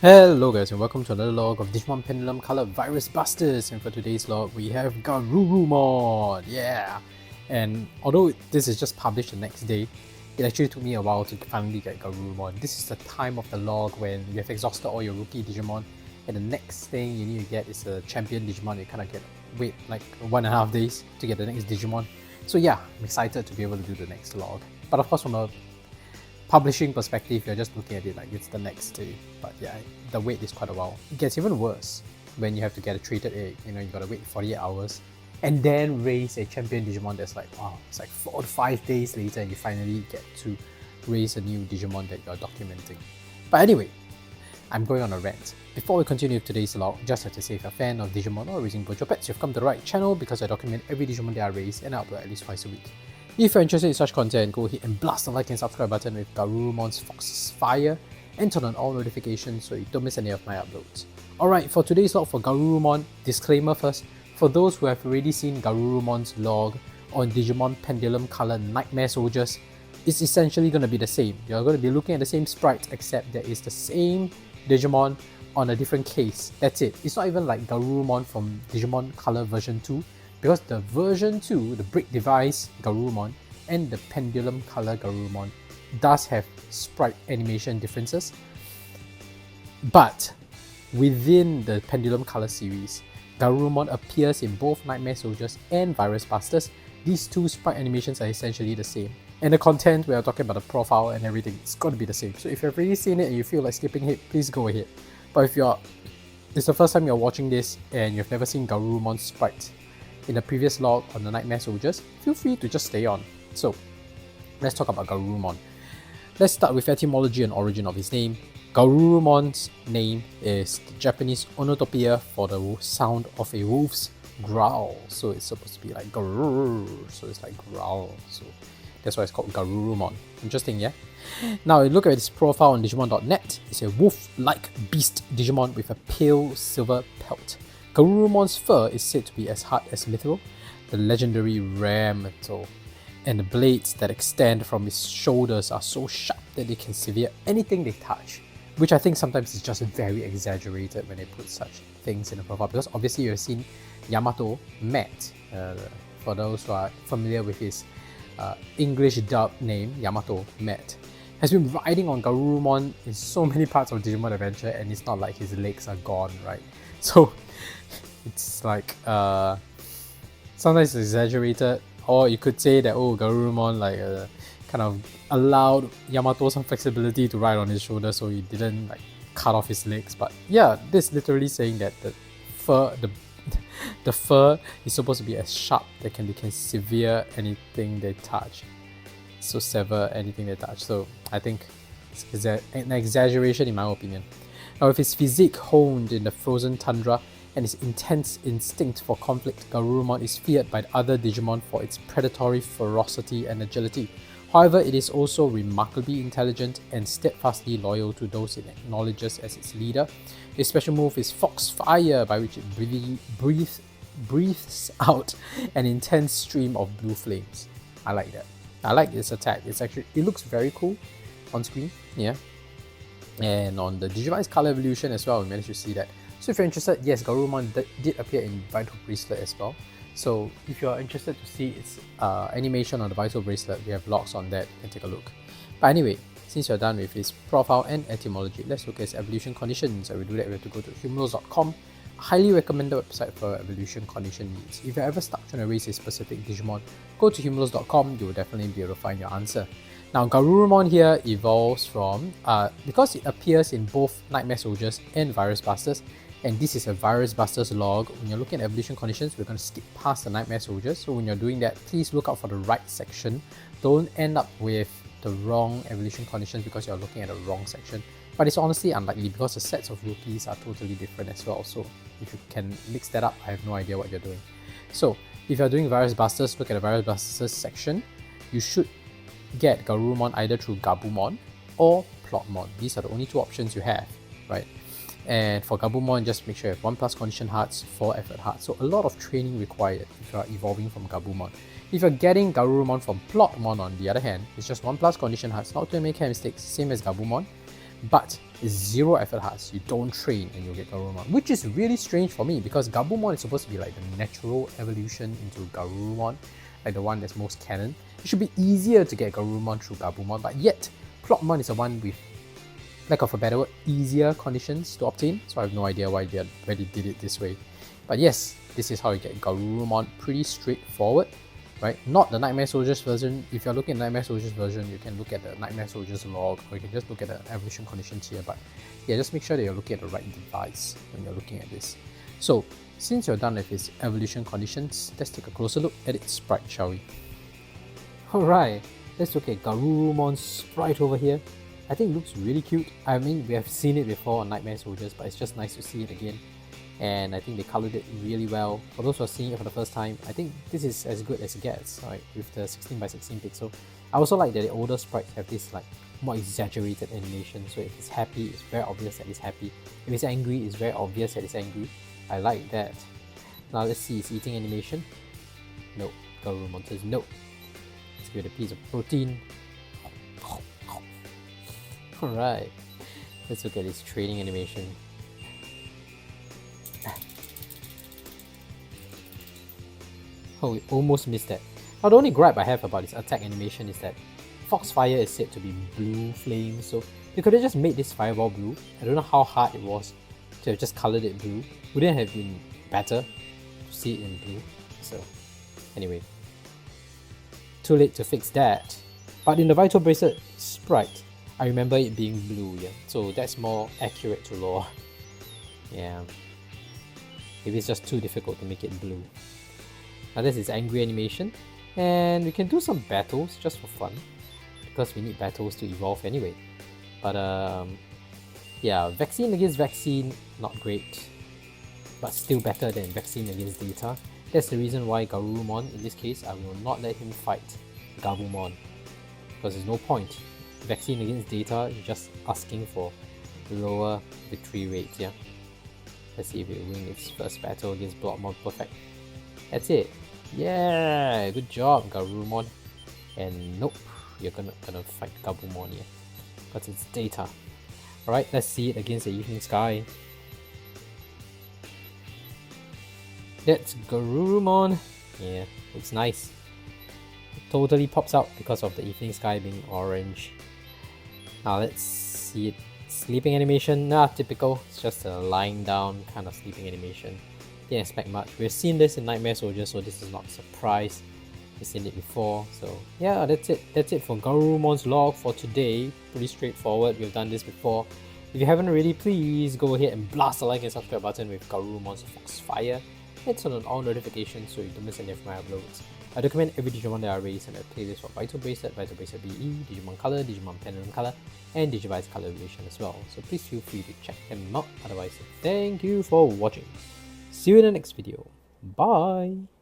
Hello guys and welcome to another log of Digimon Pendulum Color Virus Busters, and for today's log we have Garurumon, yeah! And although this is just published the next day, it actually took me a while to finally get Garurumon. This is the time of the log when you have exhausted all your rookie Digimon, and the next thing you need to get is a champion Digimon. You kind of wait like 1.5 days to get the next Digimon. So yeah, I'm excited to be able to do the next log. But of course from a publishing perspective, you're just looking at it like it's the next day. But yeah, the wait is quite a while. It gets even worse when you have to get a treated egg. You know, you gotta wait 48 hours and then raise a champion Digimon that's like, wow, it's like 4 to 5 days later and you finally get to raise a new Digimon that you're documenting. But anyway, I'm going on a rant. Before we continue with today's log, just have to say if you're a fan of Digimon or raising virtual pets, you've come to the right channel because I document every Digimon that I raise and I upload at least twice a week. If you're interested in such content, go ahead and blast the like and subscribe button with Garurumon's Fox's Fire and turn on all notifications so you don't miss any of my uploads. Alright, for today's log for Garurumon, disclaimer first, for those who have already seen Garurumon's log on Digimon Pendulum Color Nightmare Soldiers, it's essentially going to be the same. You're going to be looking at the same sprite, except there is the same Digimon on a different case. That's it. It's not even like Garurumon from Digimon Color version 2. Because the version 2, the brick device Garurumon and the Pendulum Color Garurumon does have sprite animation differences. But within the Pendulum Color series, Garurumon appears in both Nightmare Soldiers and Virus Busters. These two sprite animations are essentially the same. And the content, we are talking about the profile and everything, it's got to be the same. So if you've already seen it and you feel like skipping it, please go ahead. But if it's the first time you're watching this and you've never seen Garurumon's sprite in the previous log on the Nightmare Soldiers, feel free to just stay on. So, let's talk about Garurumon. Let's start with etymology and origin of his name. Garurumon's name is the Japanese onomatopoeia for the sound of a wolf's growl. So it's supposed to be like garurr, so it's like growl. So that's why it's called Garurumon. Interesting, yeah? Now, look at his profile on Digimon.net. It's a wolf-like beast Digimon with a pale silver pelt. Garurumon's fur is said to be as hard as mithril, the legendary rare metal, and the blades that extend from his shoulders are so sharp that they can sever anything they touch, which I think sometimes is just very exaggerated when they put such things in the profile, because obviously you've seen Yamato Matt, for those who are familiar with his English dub name, Yamato Matt, has been riding on Garurumon in so many parts of Digimon Adventure, and it's not like his legs are gone, right? So it's like sometimes it's exaggerated, or you could say that Garurumon like kind of allowed Yamato some flexibility to ride on his shoulder, so he didn't like cut off his legs. But yeah, this is literally saying that the fur is supposed to be as sharp that they can sever anything they touch. So sever anything they touch. So I think it's an exaggeration in my opinion. Now, with his physique honed in the frozen tundra and his intense instinct for conflict, Garurumon is feared by other Digimon for its predatory ferocity and agility. However, it is also remarkably intelligent and steadfastly loyal to those it acknowledges as its leader. His special move is Fox Fire, by which it breathes out an intense stream of blue flames. I like that. I like this attack. It looks very cool on screen, yeah. And on the Digivice Color Evolution as well, we managed to see that. So if you're interested, yes, Garurumon did appear in Vital Bracelet as well. So if you're interested to see its animation on the Vital Bracelet, we have logs on that, you can take a look. But anyway, since you're done with his profile and etymology, let's look at his evolution conditions. And we do that, we have to go to humulus.com. Highly recommended website for evolution condition needs. If you're ever stuck trying to raise a specific Digimon, go to humulus.com, you will definitely be able to find your answer. Now, Garurumon here evolves from, because it appears in both Nightmare Soldiers and Virus Busters, and this is a Virus Busters log. When you're looking at evolution conditions, we're going to skip past the Nightmare Soldiers, so when you're doing that, please look out for the right section. Don't end up with the wrong evolution conditions because you're looking at the wrong section. But it's honestly unlikely because the sets of rookies are totally different as well, so if you can mix that up, I have no idea what you're doing. So, if you're doing Virus Busters, look at the Virus Busters section. You should get Garurumon either through Gabumon or Plotmon. These are the only two options you have, right? And for Gabumon, just make sure you have 1+ condition hearts, 4 effort hearts. So a lot of training required if you are evolving from Gabumon. If you're getting Garurumon from Plotmon on the other hand, it's just 1+ condition hearts, not too many mistakes, same as Gabumon. But it's 0 effort hearts. You don't train and you'll get Garurumon, which is really strange for me because Gabumon is supposed to be like the natural evolution into Garurumon, like the one that's most canon. It should be easier to get Garurumon through Gabumon, but yet Plotmon is the one with, lack of a better word, easier conditions to obtain. So I have no idea why they did it this way. But yes, this is how you get Garurumon, pretty straightforward. Right? Not the Nightmare Soldiers version. If you're looking at Nightmare Soldiers version, you can look at the Nightmare Soldiers log, or you can just look at the evolution conditions here. But yeah, just make sure that you're looking at the right device when you're looking at this. So since you're done with its evolution conditions, let's take a closer look at its sprite, shall we? Alright, let's look at Garurumon's sprite over here. I think it looks really cute. I mean, we have seen it before on Nightmare Soldiers, but it's just nice to see it again. And I think they colored it really well. For those who are seeing it for the first time, I think this is as good as it gets, right? With the 16x16 pixel. I also like that the older sprites have this like more exaggerated animation. So if it's happy, it's very obvious that it's happy. If it's angry, it's very obvious that it's angry. I like that. Now let's see its eating animation. No. Garurumon says no. Let's give it a piece of protein. Alright. Let's look at its training animation. Oh, we almost missed that. Now the only gripe I have about this attack animation is that Foxfire is said to be blue flame, so they could have just made this fireball blue. I don't know how hard it was to have just colored it blue. Wouldn't it have been better to see it in blue? So anyway, too late to fix that. But in the Vital Bracelet sprite, I remember it being blue, yeah. So that's more accurate to lore. Yeah. Maybe it's just too difficult to make it blue. Now this is angry animation, and we can do some battles just for fun, because we need battles to evolve anyway. But yeah, vaccine against vaccine, not great, but still better than vaccine against data. That's the reason why Garurumon, in this case, I will not let him fight Gabumon, because there's no point. Vaccine against data, you're just asking for lower victory rate, yeah. Let's see if it wins its first battle against Bloodmon. Perfect. That's it. Yeah, good job, Garurumon. And nope, you're gonna fight Gabumon here, because it's data. Alright, let's see it against the Evening Sky. That's Garurumon. Yeah, looks nice. It totally pops out because of the Evening Sky being orange. Now let's see it. Sleeping animation, typical. It's just a lying down kind of sleeping animation. Didn't expect much. We've seen this in Nightmare Soldiers, so this is not a surprise. We've seen it before. So yeah, that's it. That's it for Garurumon's log for today. Pretty straightforward. We've done this before. If you haven't already, please go ahead and blast the like and subscribe button with Garurumon's Foxfire. Hit on all notifications so you don't miss any of my uploads. I document every Digimon that I raise in a playlist for Vital Bracelet, Vital Bracelet BE, Digimon Color, Digimon Pendulum Color, and Digivice Color Evolution as well. So please feel free to check them out. Otherwise, thank you for watching. See you in the next video. Bye!